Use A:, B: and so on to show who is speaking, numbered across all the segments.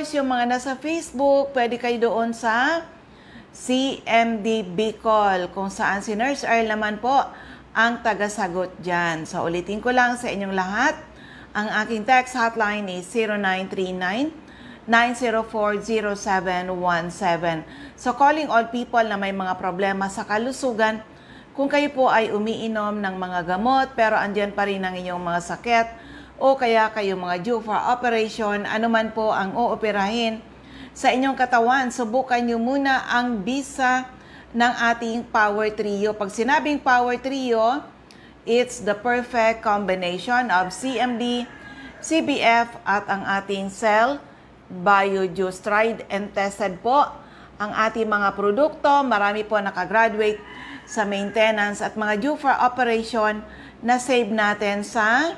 A: course, yung mga nasa Facebook, pwede kayo doon sa CMD Bicol, kung saan si Nurse Earl naman po ang tagasagot dyan. So, ulitin ko lang sa inyong lahat. Ang aking text hotline is 0939-904-0717. So, calling all people na may mga problema sa kalusugan, kung kayo po ay umiinom ng mga gamot pero andyan pa rin ang inyong mga sakit o kaya kayo mga due for operation, anuman po ang ooperahin sa inyong katawan, subukan nyo muna ang bisa ng ating Power Trio. Pag sinabing Power Trio, it's the perfect combination of CMD, CBF at ang ating Cell Biojuice. Tried and tested po ang ating mga produkto. Marami po nakagraduate sa maintenance at mga due for operation na save natin sa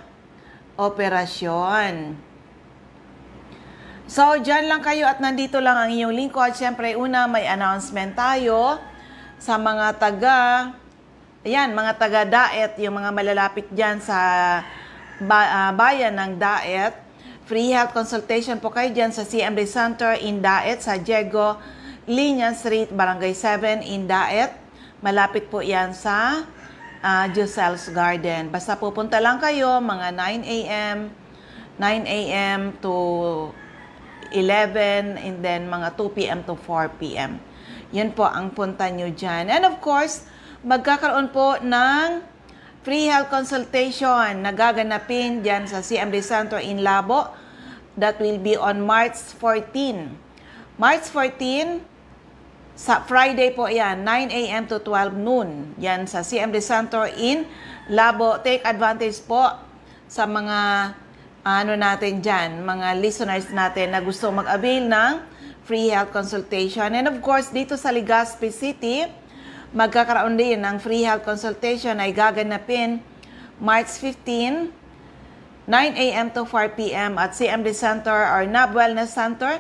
A: operasyon. So, dyan lang kayo at nandito lang ang inyong lingkod. Siyempre, una, may announcement tayo sa mga mga taga-Daet, yung mga malalapit dyan sa bayan ng Daet. Free health consultation po kayo dyan sa CMD Center in Daet, sa Diego Liña Street, Barangay 7 in Daet. Malapit po yan sa Josel's Garden. Basta pupunta lang kayo mga 9 a.m. to 11 and then mga 2 p.m. to 4 p.m. Yun po ang punta nyo dyan. And of course, magkakaroon po ng free health consultation na gaganapin dyan sa CMD Center in Labo. That will be on March 14. March 14, sa Friday po yan, 9 a.m. to 12 noon. Yan sa CMD Center in Labo. Take advantage po sa mga natin dyan, mga listeners natin na gusto mag-avail ng free health consultation. And of course, dito sa Legazpi City, magkakaroon din ng free health consultation ay gaganapin March 15, 9 a.m. to 4 p.m. at CMD Center or NAB Wellness Center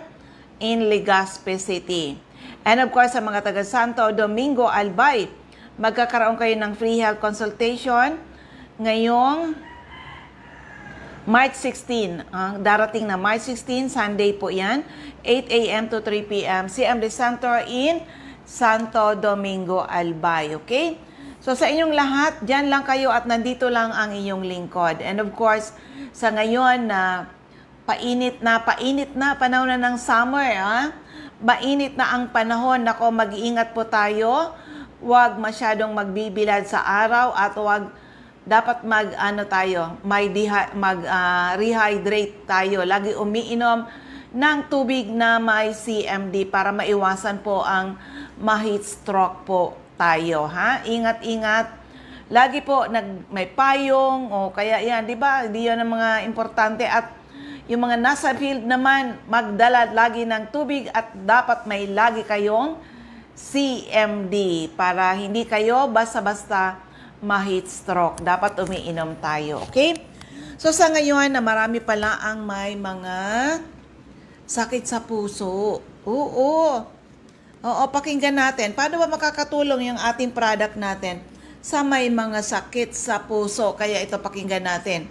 A: in Legazpi City. And of course, sa mga taga Santo Domingo, Albay, magkakaroon kayo ng free health consultation ngayong March 16. Darating na March 16, Sunday po yan, 8 a.m. to 3 p.m. CMD Center in Santo Domingo, Albay. Okay? So sa inyong lahat, dyan lang kayo at nandito lang ang inyong lingkod. And of course, sa ngayon na painit na panahon na ng summer, mainit na ang panahon. Nako, mag-iingat po tayo. Huwag masyadong magbibilad sa araw at huwag dapat rehydrate tayo. Lagi umiinom ng tubig na may CMD para maiwasan po ang ma-heat stroke po tayo, ha? Ingat-ingat. Lagi po may payong o kaya yan, 'di ba? Di 'yon ang mga importante at yung mga nasa field naman, magdala lagi ng tubig at dapat may lagi kayong CMD para hindi kayo basta-basta ma-heat stroke. Dapat umiinom tayo, okay? So sa ngayon na marami pala ang may mga sakit sa puso. Oo, pakinggan natin. Paano ba makakatulong yung ating product natin sa may mga sakit sa puso? Kaya ito pakinggan natin.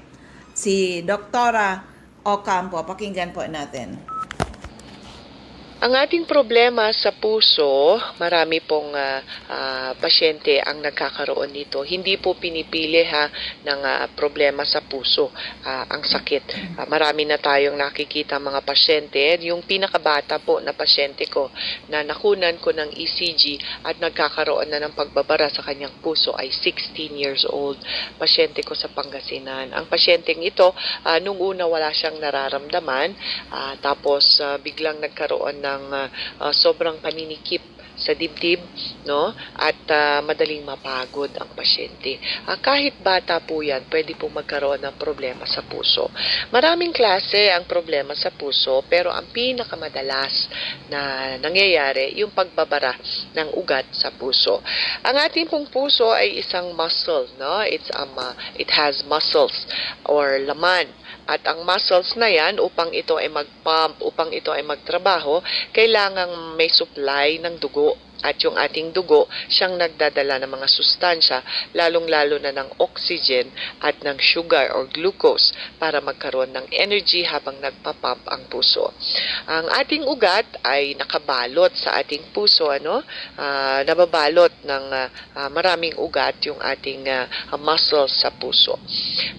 A: Si Doktora Ocampo, pakinggan po natin.
B: Ang ating problema sa puso, marami pong pasyente ang nagkakaroon nito. Hindi po pinipili ng problema sa puso, ang sakit. Marami na tayong nakikita mga pasyente. Yung pinakabata po na pasyente ko na nakunan ko ng ECG at nagkakaroon na ng pagbabara sa kanyang puso ay 16 years old. Pasyente ko sa Pangasinan. Ang pasyenteng ito, nung una wala siyang nararamdaman, tapos biglang nagkaroon ng sobrang paninikip sa dibdib, no? At madaling mapagod ang pasyente. Kahit bata po yan, pwede po magkaroon ng problema sa puso. Maraming klase ang problema sa puso, pero ang pinakamadalas na nangyayari, yung pagbabara ng ugat sa puso. Ang ating pong puso ay isang muscle, no? It has muscles or laman. At ang muscles na yan, upang ito ay mag-pump, upang ito ay magtrabaho, kailangang may supply ng dugo At yung ating dugo, siyang nagdadala ng mga sustansya, lalong-lalo na ng oxygen at ng sugar or glucose para magkaroon ng energy habang nagpapump ang puso. Ang ating ugat ay nakabalot sa ating puso, nababalot ng maraming ugat yung ating muscles sa puso.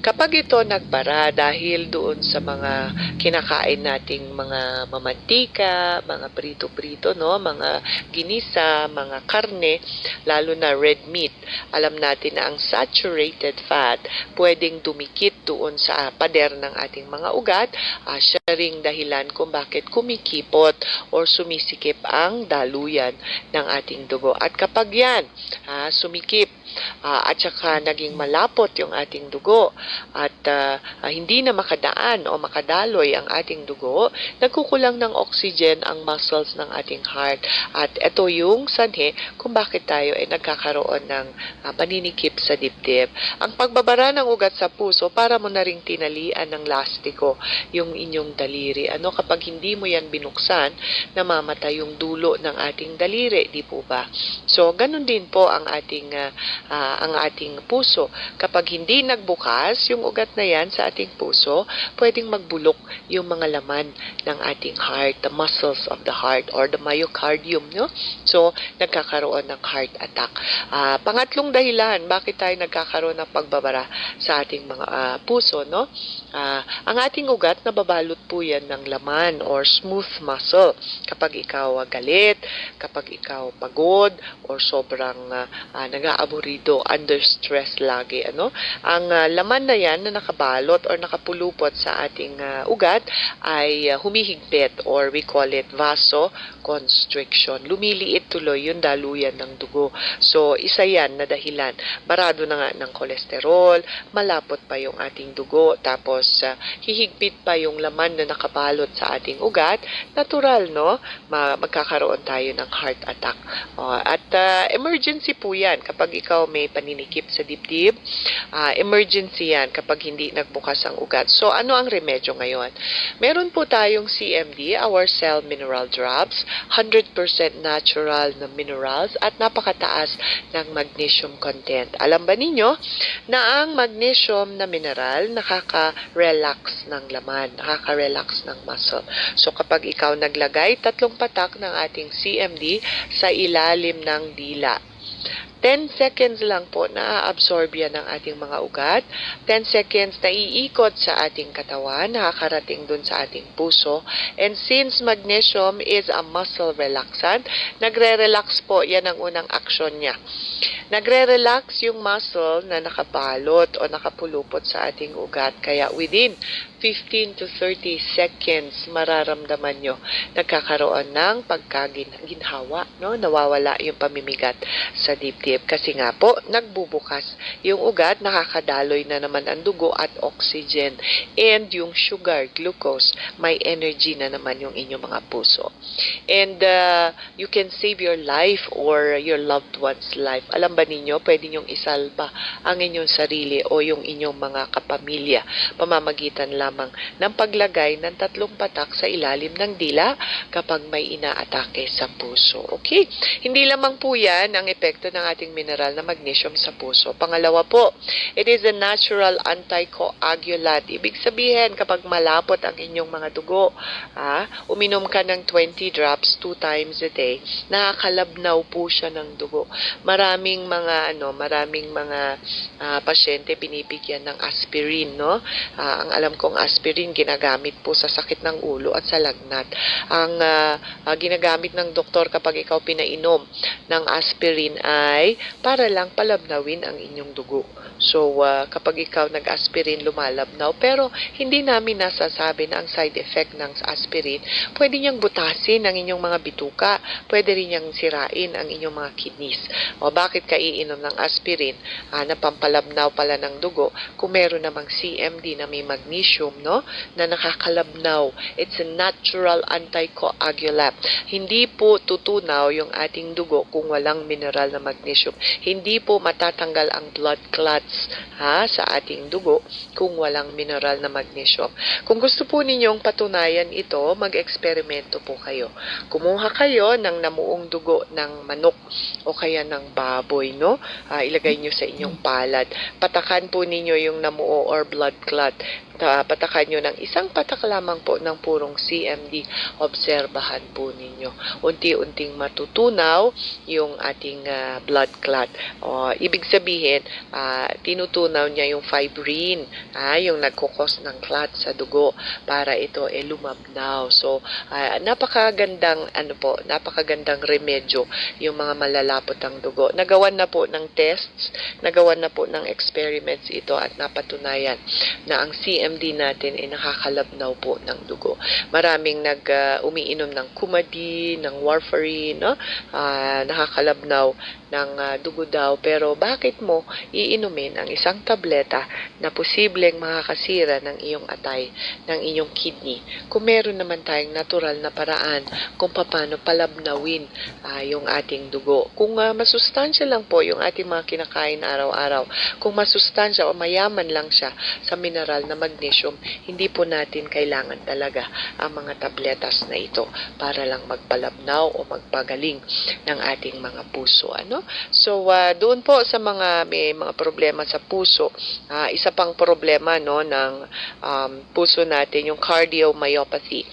B: Kapag ito nagbara dahil doon sa mga kinakain nating mga mamantika, mga prito-prito, mga ginisa, mga karne, lalo na red meat, alam natin na ang saturated fat pwedeng dumikit doon sa pader ng ating mga ugat. Siya ring dahilan kung bakit kumikipot or sumisikip ang daluyan ng ating dugo. At kapag yan sumikip at saka naging malapot yung ating dugo at hindi na makadaan o makadaloy ang ating dugo, nagkukulang ng oxygen ang muscles ng ating heart. At ito yung sanhi kung bakit tayo ay nagkakaroon ng paninikip sa dibdib. Ang pagbabara ng ugat sa puso, para mo na ring tinalian ng lastiko yung inyong daliri. Kapag hindi mo yan binuksan, namamatay yung dulo ng ating daliri, di po ba? So, ganun din po ang ating puso. Kapag hindi nagbukas yung ugat na yan sa ating puso, pwedeng magbulok yung mga laman ng ating heart, the muscles of the heart or the myocardium, So, nagkakaroon ng heart attack. Pangatlong dahilan, bakit tayo nagkakaroon ng pagbabara sa ating mga puso, ang ating ugat, nababalot po yan ng laman or smooth muscle. Kapag ikaw galit, kapag ikaw pagod, or sobrang nag-aaburido, under stress lagi, ang laman na yan na nakabalot or nakapulupot sa ating ugat ay humihigpit or we call it vasoconstriction. Lumiliit tuloy yung daluyan ng dugo. So, isa yan na dahilan. Barado na nga ng kolesterol, malapot pa yung ating dugo, tapos hihigpit pa yung laman na nakabalot sa ating ugat. Natural, magkakaroon tayo ng heart attack. At emergency po yan kapag ikaw may paninikip sa dibdib. Emergency yan kapag hindi nagbukas ang ugat. So, ano ang remedyo ngayon? Meron po tayong CMD, our cell mineral drops, 100% natural na minerals at napakataas ng magnesium content. Alam ba ninyo na ang magnesium na mineral nakaka-relax ng laman, nakaka-relax ng muscle. So, kapag ikaw naglagay 3 patak ng ating CMD sa ilalim ng dila, 10 seconds lang po na-absorb yan ng ating mga ugat. 10 seconds na iikot sa ating katawan, nakakarating dun sa ating puso. And since magnesium is a muscle relaxant, nagre-relax po, yan ang unang aksyon niya. Nagre-relax yung muscle na nakabalot o nakapulupot sa ating ugat. Kaya within 15 to 30 seconds, mararamdaman nyo nagkakaroon ng pagkaginhawa, nawawala yung pamimigat sa dibdib. Kasi nga po, nagbubukas yung ugat, nakakadaloy na naman ang dugo at oxygen. And yung sugar, glucose, may energy na naman yung inyong mga puso. And you can save your life or your loved one's life. Alam ba ninyo, pwede nyong isalba ang inyong sarili o yung inyong mga kapamilya pamamagitan lamang ng paglagay ng 3 patak sa ilalim ng dila kapag may inaatake sa puso. Okay? Hindi lamang po yan ang epekto ng ating mineral na magnesium sa puso. Pangalawa po, it is a natural anticoagulant. Ibig sabihin, kapag malapot ang inyong mga dugo, uminom ka ng 20 drops 2 times a day, nakakalabnaw po siya ng dugo. Maraming mga pasyente binibigyan ng aspirin, ang alam kong aspirin ginagamit po sa sakit ng ulo at sa lagnat. Ang ginagamit ng doktor kapag ikaw pinainom ng aspirin ay para lang palabnawin ang inyong dugo. So, kapag ikaw nag-aspirin, lumalabnaw. Pero, hindi namin nasasabi na ang side effect ng aspirin, pwede niyang butasin ang inyong mga bituka, pwede rin niyang sirain ang inyong mga kidneys. O, bakit ka iinom ng aspirin na pampalabnaw pala ng dugo kung meron namang CMD na may magnesium, no, na nakakalabnaw. It's a natural anticoagulant. Hindi po tutunaw yung ating dugo kung walang mineral na magnesium. Hindi po matatanggal ang blood clots sa ating dugo kung walang mineral na magnesium. Kung gusto po ninyong patunayan ito, mag-eksperimento po kayo. Kumuha kayo ng namuong dugo ng manok o kaya ng baboy, no? Ilagay nyo sa inyong palad. Patakan po ninyo yung namuo or blood clot. Patakan nyo ng isang patak lamang po ng purong CMD. Obserbahan po ninyo. Unti-unting matutunaw yung ating blood clot. Ibig sabihin, tinutunaw niya yung fibrin, yung nagkukos ng clot sa dugo para ito lumabnaw. So, napakagandang remedyo yung mga malalapot ang dugo. Nagawan na po ng tests, nagawan na po ng experiments ito at napatunayan na ang CMD natin ay nakakalabnaw po ng dugo. Maraming umiinom ng Coumadin, ng warfarin, no? Nakakalabnaw ng dugo daw. Pero bakit mo iinumin ang isang tableta na posibleng makakasira ng iyong atay, ng iyong kidney, kung meron naman tayong natural na paraan kung paano palabnawin yung ating dugo. Kung masustansya lang po yung ating mga kinakain araw-araw, kung masustansya o mayaman lang siya sa mineral na magnesium, hindi po natin kailangan talaga ang mga tabletas na ito para lang magpalabnaw o magpagaling ng ating mga puso. So, doon po sa may mga problema sa puso, isa pang problema, no, ng puso natin, yung cardiomyopathy.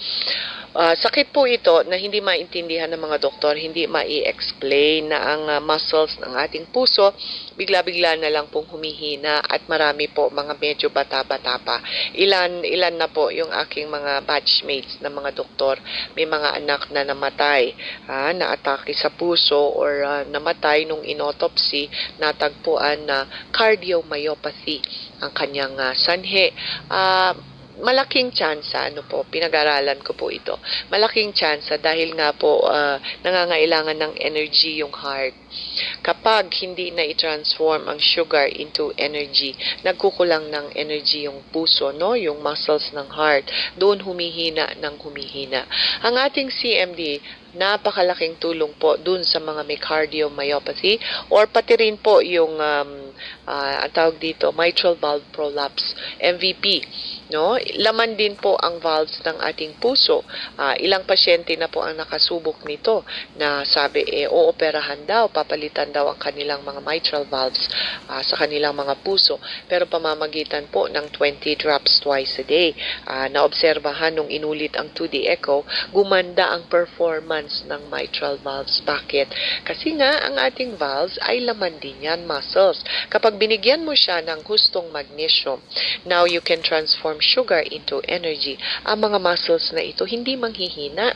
B: Sakit po ito na hindi maintindihan ng mga doktor, hindi mai-explain na ang muscles ng ating puso bigla-bigla na lang pong humihina at marami po mga medyo bata-bata pa. Ilan na po yung aking mga batchmates na mga doktor, may mga anak na namatay, na atake sa puso or namatay nung inotopsy, natagpuan na cardiomyopathy ang kanyang sanhi. Malaking tsansa, pinag-aralan ko po ito. Malaking tsansa dahil nga po nangangailangan ng energy yung heart. Kapag hindi na i-transform ang sugar into energy, nagkukulang ng energy yung puso, no? Yung muscles ng heart. Doon humihina. Ang ating CMD, napakalaking tulong po dun sa mga may cardiomyopathy or pati rin po yung ang tawag dito, mitral valve prolapse, MVP. No? Laman din po ang valves ng ating puso. Ilang pasyente na po ang nakasubok nito na sabi, ooperahan daw, papalitan daw ang kanilang mga mitral valves sa kanilang mga puso. Pero pamamagitan po ng 20 drops twice a day. Naobserbahan nung inulit ang 2D echo, gumanda ang performance ng mitral valves. Bakit? Kasi nga, ang ating valves ay laman din yan, muscles. Kapag binigyan mo siya ng hustong magnesium, now you can transform sugar into energy. Ang mga muscles na ito hindi manghihina.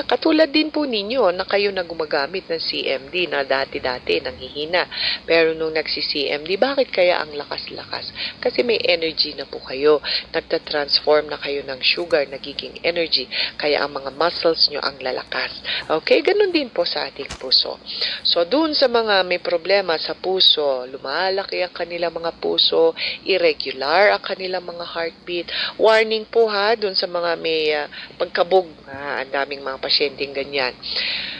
B: Katulad din po ninyo na kayo na gumagamit ng CMD na dati-dati nanghihina. Pero nung nagsi-CMD, bakit kaya ang lakas-lakas? Kasi may energy na po kayo. Nagtatransform na kayo ng sugar, nagiging energy. Kaya ang mga muscles nyo ang lalakas. Okay? Ganun din po sa ating puso. So, dun sa mga may problema sa puso, lumalaki ang kanilang mga puso, irregular ang kanilang mga heartbeat. Warning po dun sa mga may pagkabog. Ang daming mga pasyenteng ganyan.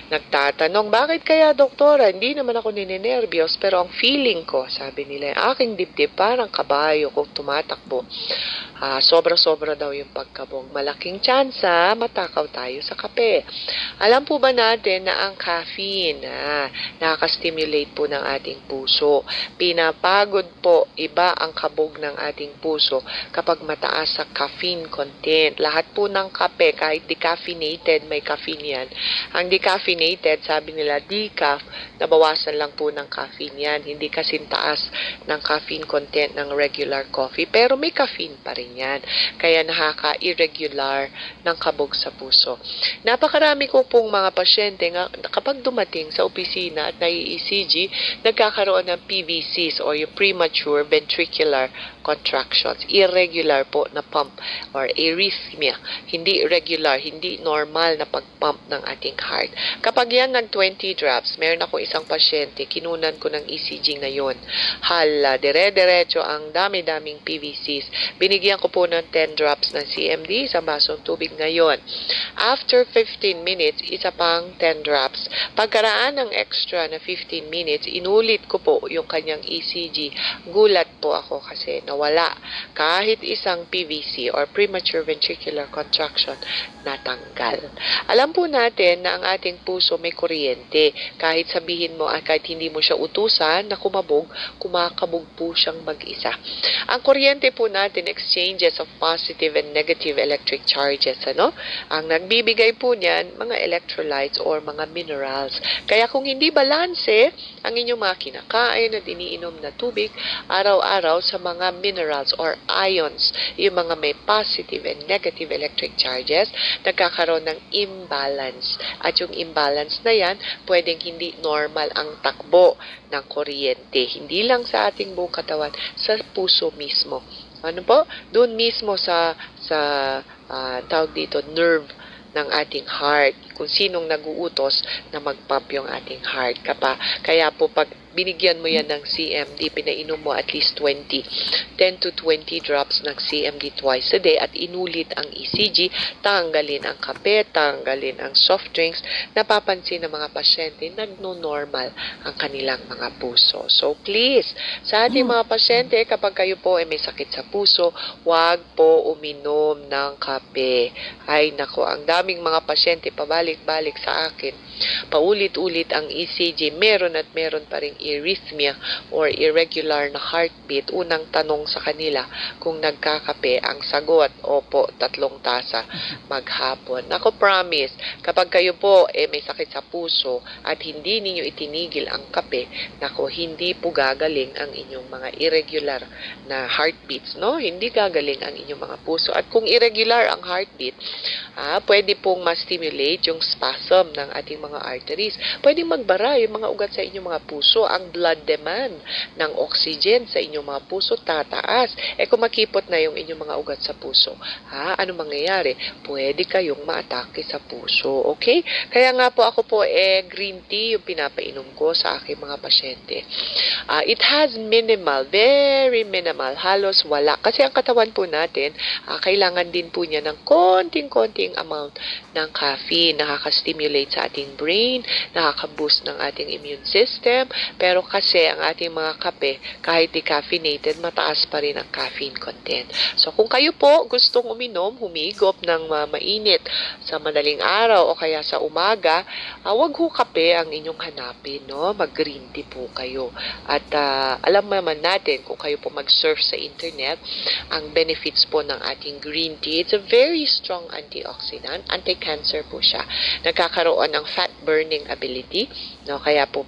B: Nagtatanong, bakit kaya doktora? Hindi naman ako ninenervyos, pero ang feeling ko, sabi nila, aking dibdib parang kabayo kung tumatakbo. Sobra-sobra daw yung pagkabog. Malaking tsansa, matakaw tayo sa kape. Alam po ba natin na ang caffeine, nakaka-stimulate po ng ating puso. Pinapagod po, iba ang kabog ng ating puso kapag mataas sa caffeine content. Lahat po ng kape, kahit decaffeinated, may caffeine yan. Ang decaffeinated, sabi nila, decaf, nabawasan lang po ng caffeine yan. Hindi kasing taas ng caffeine content ng regular coffee, pero may caffeine pa rin yan. Kaya nakaka-irregular ng kabog sa puso. Napakarami ko pong pong mga pasyente nga kapag dumating sa opisina at nai-ECG, nagkakaroon ng PVCs or yung premature ventricular contractions. Irregular po na pump or arrhythmia. Hindi regular, hindi normal na pag-pump ng ating heart. Kapag yan nag-20 drops, meron ako isang pasyente, kinunan ko ng ECG ngayon. Hala, dire-diretso ang dami-daming PVCs. Binigyan ko po ng 10 drops ng CMD sa basong tubig ngayon. After 15 minutes, isa pang 10 drops. Pagkaraan ng extra na 15 minutes, inulit ko po yung kanyang ECG. Gulat po ako kasi nawala. Kahit isang PVC or premature ventricular contraction, natanggal. Alam po natin na ang ating puso may kuryente. Kahit sabihin mo, kahit hindi mo siya utusan na kumabog, kumakabog po siyang mag-isa. Ang kuryente po natin, exchanges of positive and negative electric charges. Ang nagbibigay po niyan, mga electrolytes or mga minerals. Kaya kung hindi balanse ang inyong mga kinakain at iniinom na tubig, araw-araw sa mga minerals or ions, yung mga may positive and negative electric charges, nagkakaroon ng imbalance. At yung imbalance na yan, pwedeng hindi normal ang takbo ng kuryente. Hindi lang sa ating buong katawan, sa puso mismo. Ano po? Doon mismo sa tawag dito, nerve ng ating heart, kung sinong naguutos na mag-pump yung ating heart. Kaya po pag binigyan mo yan ng CMD, pinainom mo at least 10 to 20 drops ng CMD twice a day at inulit ang ECG, tanggalin ang kape, tanggalin ang soft drinks, napapansin ng mga pasyente, nagno-normal ang kanilang mga puso. So please, sa ating mga pasyente, kapag kayo po ay may sakit sa puso, huwag po uminom ng kape. Ay nako, ang daming mga pasyente pabalik-balik sa akin, paulit-ulit ang ECG, meron at meron pa ring arrhythmia or irregular na heartbeat. Unang tanong sa kanila kung nagkakape, ang sagot, opo, 3 tasa maghapon. Ako promise, kapag kayo po may sakit sa puso at hindi ninyo itinigil ang kape, nako, hindi po gagaling ang inyong mga irregular na heartbeats, no? Hindi gagaling ang inyong mga puso. At kung irregular ang heartbeat, pwede pong ma-stimulate yung spasm ng ating mga arteries. Pwede magbara yung mga ugat sa inyong mga puso. Ang blood demand ng oxygen sa inyong mga puso tataas. Kung makipot na yung inyong mga ugat sa puso, ano mangyayari? Pwede kayong maatake sa puso. Okay? Kaya nga po ako po, green tea yung pinapainom ko sa aking mga pasyente. It has minimal, very minimal, halos wala. Kasi ang katawan po natin, kailangan din po niya ng konting-konting amount ng caffeine. Nakaka-stimulate sa ating brain, nakaka-boost ng ating immune system. Pero kasi ang ating mga kape, kahit decaffeinated, mataas pa rin ang caffeine content. So kung kayo po gustong uminom, humigop ng mainit sa madaling araw o kaya sa umaga, wag ho kape ang inyong hanapin, no? Mag-green tea po kayo. At alam naman natin, kung kayo po mag-surf sa internet, ang benefits po ng ating green tea, it's a very strong antioxidant, anti-cancer po siya. Nagkakaroon ng fat burning ability, no? Kaya po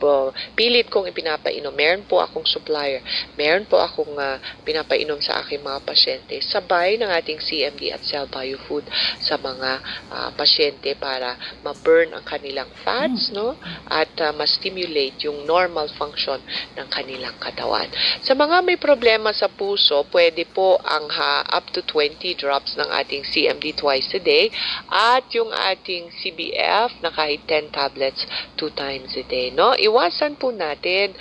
B: pilit kong ipinapainom. Meron po akong supplier. Meron po akong pinapainom sa aking mga pasyente. Sabay ng ating CMD at Cell Bio Food sa mga pasyente para ma-burn ang kanilang fats, no? At ma-stimulate yung normal function ng kanilang katawan. Sa mga may problema sa puso, pwede po ang up to 20 drops ng ating CMD twice a day at yung ating CBF na kahit 10 tablets 2 times a day, no? Iwasan po natin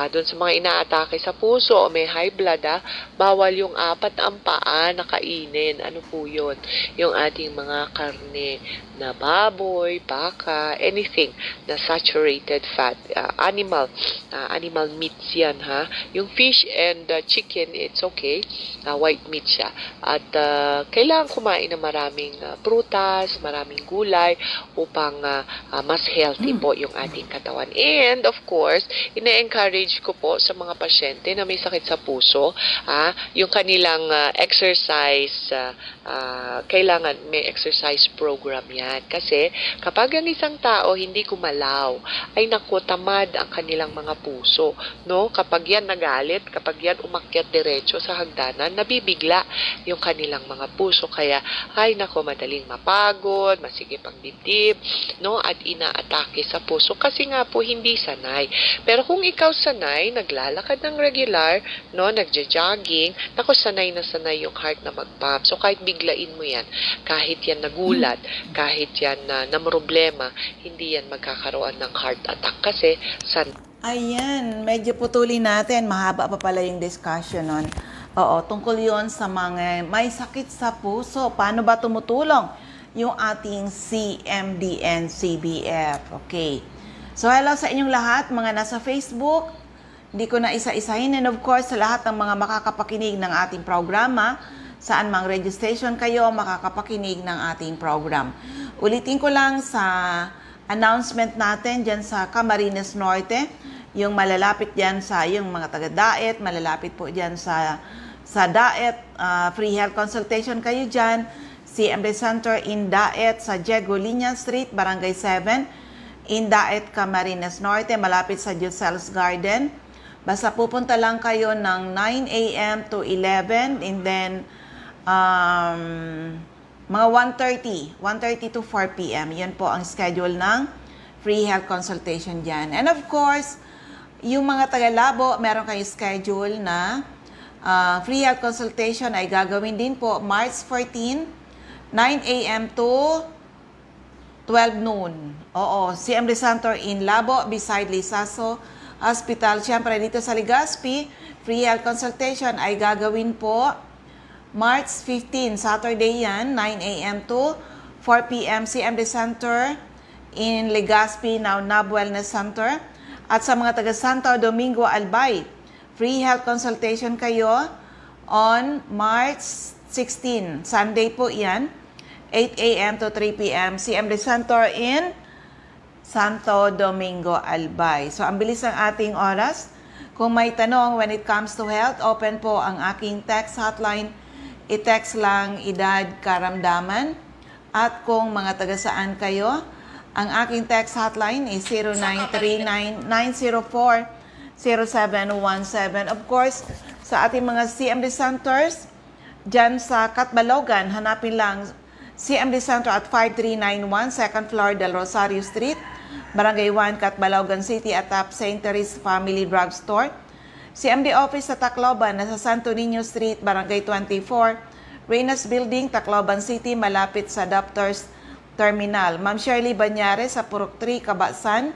B: doon sa mga inaatake sa puso o may high blood, bawal yung 4 ang paa na kainin. Ano po yun? Yung ating mga karne na baboy, baka, anything na saturated fat, animal meats yan, Yung fish and chicken, it's okay. White meat siya. At kailangan kumain ng maraming prutas, maraming gulay upang mas healthy po yung ating katawan. And of course, in ine-encourage ko po sa mga pasyente na may sakit sa puso, yung kanilang exercise, kailangan may exercise program yan. Kasi kapag ang isang tao hindi kumalaw, ay naku, tamad ang kanilang mga puso. No? Kapag yan nagalit, kapag yan umakyat diretso sa hagdanan, nabibigla yung kanilang mga puso. Kaya, ay naku, madaling mapagod, masikip ang dibdib, no? At inaatake sa puso. Kasi nga po, hindi sanay. Pero kung ikaw sanay, naglalakad ng regular, no? Nagja-jogging, naku, sanay na sanay yung heart na mag-pump. So, kahit biglain mo yan, kahit yan nagulat, kahit yan na problema, hindi yan magkakaroon ng heart attack kasi
A: Ayan, medyo putulin natin. Mahaba pa pala yung discussion nun. Oo, tungkol yon sa mga may sakit sa puso. Paano ba tumutulong yung ating CMDN CBF? Okay. So, hello sa inyong lahat, mga nasa Facebook. Hindi ko na isa-isahin. And of course, sa lahat ng mga makakapakinig ng ating programa, saan mang registration kayo, makakapakinig ng ating program. Ulitin ko lang sa announcement natin dyan sa Camarines Norte, yung malalapit dyan sa yung mga taga-DAET, malalapit po dyan sa DAET, free health consultation kayo dyan, CMD Center in DAET sa Diego Liña Street, Barangay 7, in DAET, Camarines Norte, malapit sa Giselle's Garden. Basta pupunta lang kayo ng 9 a.m. to 11 and then mga 1:30 to 4 p.m. Yan po ang schedule ng free health consultation dyan. And of course, yung mga taga-Labo, meron kayong schedule na free health consultation ay gagawin din po March 14, 9 a.m. to 12 noon. Oo, CMD Center in Labo, beside Lisaso Hospital. Siyempre, dito sa Legazpi, free health consultation ay gagawin po March 15, Saturday yan, 9 a.m. to 4 p.m. CMD Center in Legazpi, now NAB Wellness Center. At sa mga taga Santo Domingo, Albay, free health consultation kayo on March 16, Sunday po yan, 8 a.m. to 3 p.m. CMD Center in Santo Domingo, Albay. So, ang bilis ng ating oras. Kung may tanong when it comes to health, open po ang aking text hotline. I-text lang edad, karamdaman. At kung mga taga-saan kayo, ang aking text hotline is 0939-904-0717. Of course, sa ating mga CMD centers, dyan sa Catbalogan, hanapin lang CMD Center at 5391 2nd floor Del Rosario Street, Barangay 1, Catbalogan City, atap St. Teresa Family Drugstore. CMD office sa Tacloban, nasa Santo Niño Street, Barangay 24, Reynas Building, Tacloban City, malapit sa Doctors Terminal. Ma'am Shirley Banyare sa Purok 3, Kabasan,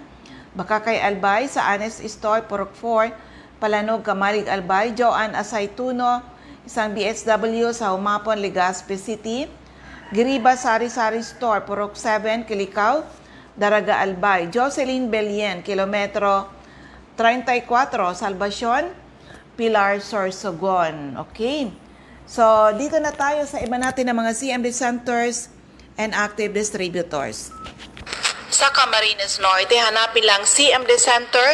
A: Bakakay Albay, sa Anes Store, Purok 4, Palanog, Kamalig Albay, Joanne Asaytuno, isang BSW sa Humapon, Legazpi City, Giriba Sari-Sari Store, Purok 7, Kilikaw, Daraga Albay, Jocelyn Belien, kilometro 34, Salvacion, Pilar, Sorsogon. Okay. So, dito na tayo sa iba natin ng mga CMD centers and active distributors. Sa Camarines Norte, hanapin lang CMD Center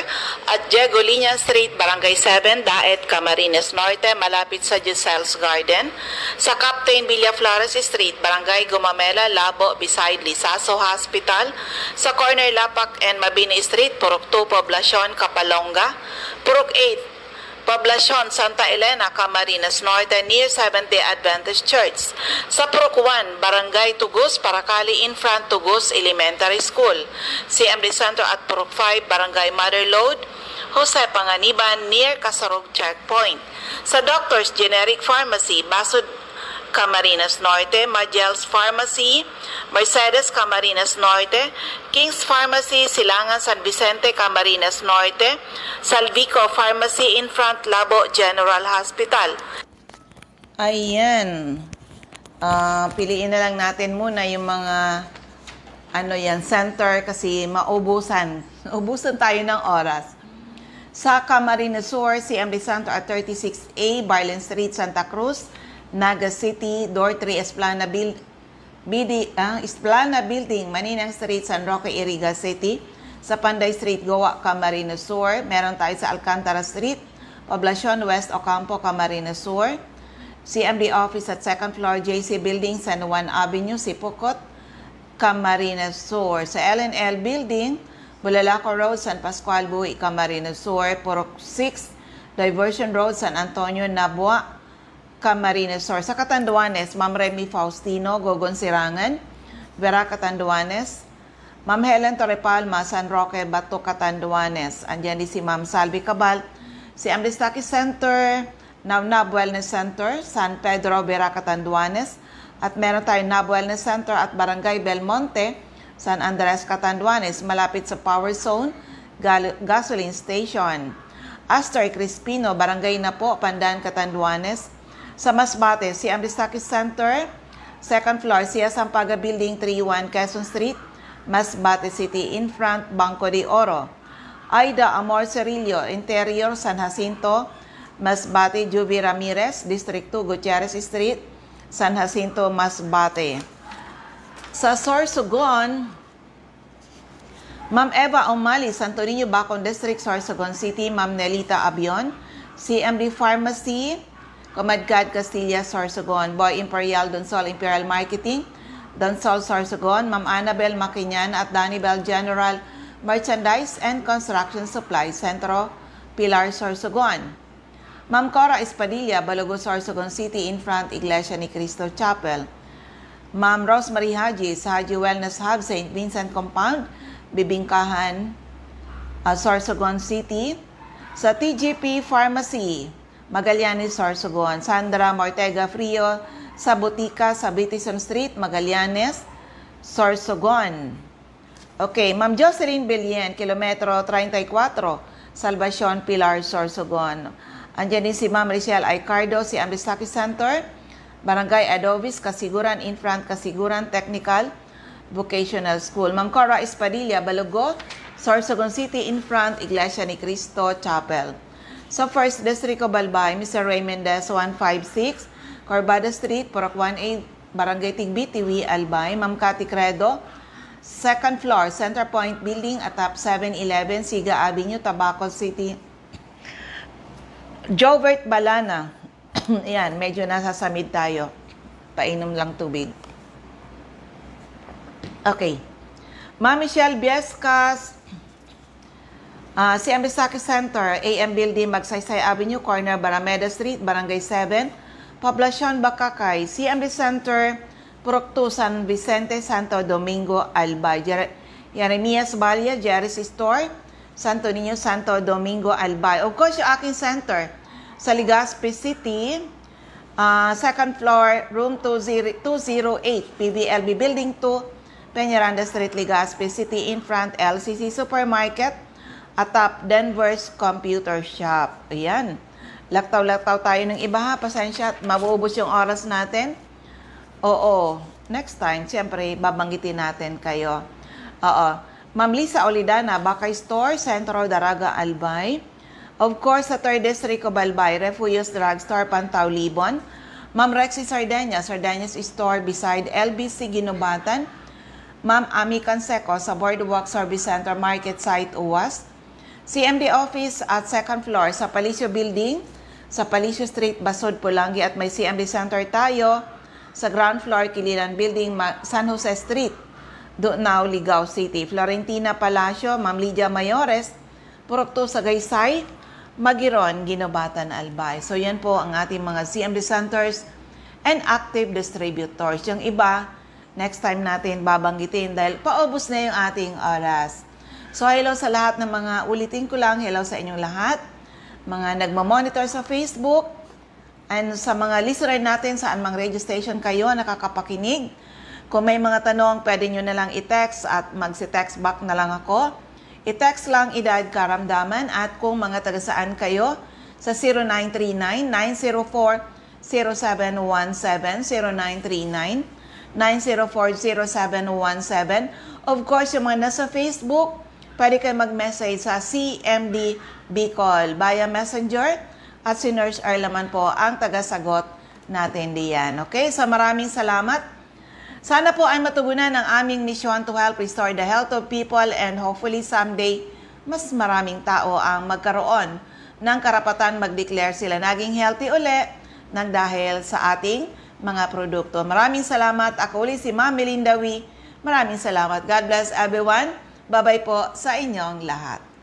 A: at Diego Liña Street, Barangay 7, Daet, Camarines Norte, malapit sa Giselle's Garden. Sa Captain Villaflores Street, Barangay Gumamela, Labo, beside Lisaso Hospital. Sa corner Lapak and Mabini Street, Purok 2, Poblacion, Kapalonga. Purok 8, Poblacion, Santa Elena, Camarines Norte, near Seventh-day Adventist Church. Sa Purok 1, Barangay Tugus, Paracali, in front Tugus Elementary School. CMD Center at Purok 5, Barangay Motherlode, Jose Panganiban, near Kasarog Checkpoint. Sa Doctors Generic Pharmacy, Basud, Camarines Norte, Magel's Pharmacy, Mercedes, Camarines Norte, King's Pharmacy, Silangan, San Vicente, Camarines Norte, Salvico Pharmacy in front Labo General Hospital. Ayan. Piliin na lang natin muna yung mga center kasi maubusan. Ubusan tayo ng oras. Sa Camarines Sur, CMD Center at 36A, Barlen Street, Santa Cruz, Naga City, Door 3, Esplana Building, Maninang Street, San Roque, Iriga City. sa Panday Street, Goa, Camarines Sur. Meron tayo sa Alcantara Street, Poblacion West, Ocampo, Camarines Sur. CMD office at second floor, JC Building, San Juan Avenue, Sipocot, Camarines Sur. Sa LNL Building, Bulalaco Road, San Pascual, Buhi, Camarines Sur. Purok 6, Diversion Road, San Antonio, Nabua, Camarines Sur. Sa Catanduanes, Ma'am Remy Faustino, Gogon Sirangan, Vera Catanduanes. Ma'am Helen Torrepalma, San Roque, Bato, Catanduanes. Andiyan din si Ma'am Salvi Cabal. Si Amdistaki Center, Nab Wellness Center, San Pedro, Vera Catanduanes. At meron tayong Nab Wellness Center at Barangay Belmonte, San Andres, Catanduanes, malapit sa Power Zone, Gasoline Station. Astor Crispino, Barangay Napo, Pandan, Catanduanes. Sa Masbate, si Amdistaki Center, second floor, Sia Sampaga Building, 31 Quezon Street, Masbate City, in front, Banco de Oro. Aida Amor Cerillo, Interior, San Jacinto, Masbate, Juby Ramirez, District 2, Gutierrez Street, San Jacinto, Masbate. Sa Sorsogon, Ma'am Eva Omali, Santo Niño, Bacon District, Sorsogon City, Ma'am Nelita Abion, CMD Pharmacy, Comadcad Castilla, Sorsogon, Boy Imperial, Donsol Imperial Marketing, Donsol, Sorsogon, Ma'am Annabel Maquinyan at Danibel General Merchandise and Construction Supply, Centro Pilar, Sorsogon. Ma'am Cora Espadilla, Balogo, Sorsogon City, in front, Iglesia ni Cristo Chapel. Ma'am Rosemary Haji, sa Haji Wellness Hub, St. Vincent Compound, Bibingkahan, Sorsogon City. Sa TGP Pharmacy, Magallanes, Sorsogon. Sandra Mortega Frio, sa Butika, sa Bitison Street, Magallanes, Sorsogon. Okay, Ma'am Jocelyn Belien, kilometro 34, Salvacion, Pilar, Sorsogon. Andiyan din si Ma'am Richelle Aicardo, si Amdistaki Center, Barangay Adovis, Kasiguran, in front, Kasiguran Technical Vocational School. Ma'am Cora Espadilla, Balogo, Sorsogon City, in front, Iglesia ni Cristo Chapel. Sa First District of Albay, Mr. Ray Mendez, 156, Corbada Street, Purok 18, Barangay Tigbitiwi, Albay. Ma'am Cathy Credo, second floor, Center Point Building, atap 711, Siga Avenue, Tabaco City. Jovert Balana. Yan, medyo nasasamid tayo. Painom lang tubig. Okay. Ma'am Michelle Biescas, si Ambisaki Center, AM Building, Magsaysay Avenue, corner Barameda Street, Barangay 7, Poblacion, Bacacay. CMB Center, Purok 2, San Vicente, Santo Domingo, Albay. Jeremias Balia, Jerry's Store, Santo Niño, Santo Domingo, Albay. Of course, yung aking center sa Legazpi City, second floor, room 208, PVLB Building 2, Peñaranda Street, Legazpi City, in front, LCC Supermarket, atap, Denver's Computer Shop. Ayan. Laktaw-laktaw tayo ng iba ha. Pasensya at mabuubos yung oras natin. Oo. Next time, siyempre, babanggitin natin kayo. Oo. Ma'am Lisa Olidana, Bakay Store, Centro Daraga, Albay. Of course, sa 3rd District of Albay, Refuyos Drugstore, Pantaw, Libon. Ma'am Rexy Sardeñas, Sardeñas Store beside LBC, Ginubatan. Ma'am Ami Canseco, sa Boardwalk Service Center, Market Site, UWAS. CMD Office at second floor sa Palicio Building, sa Palicio Street, Basod, Pulangi. At may CMD Center tayo sa ground floor, Kililan Building, San Jose Street, Dunao, Ligao City. Florentina Palacio, Ma'am Lydia Mayores, Purok 2, Sagaysay, Magiron, Ginobatan, Albay. So yan po ang ating mga CMD centers and active distributors. Yung iba, next time natin babanggitin dahil paubos na yung ating oras. So hello sa lahat ng mga, ulitin ko lang, hello sa inyong lahat. Mga nagmamonitor sa Facebook, and sa mga listener natin saan mang radio station kayo nakakapakinig. Kung may mga tanong, pwede nyo na lang i-text at magsi-text back na lang ako. I-text lang edad karamdaman at kung mga taga-saan kayo sa 0939-904-0717, 0939-904-0717. Of course, yung mga nasa Facebook, pwede kayo mag-message sa CMD Bicol via Messenger at si Nurse Erlaman po ang taga-sagot natin diyan. Okay? So maraming salamat Sana po ay matugunan ang aming misyon to help restore the health of people and hopefully someday, mas maraming tao ang magkaroon ng karapatan mag-declare sila naging healthy uli nang dahil sa ating mga produkto. Maraming salamat. Ako ulit si Ma'am Melinda Wee. Maraming salamat. God bless everyone. Bye-bye po sa inyong lahat.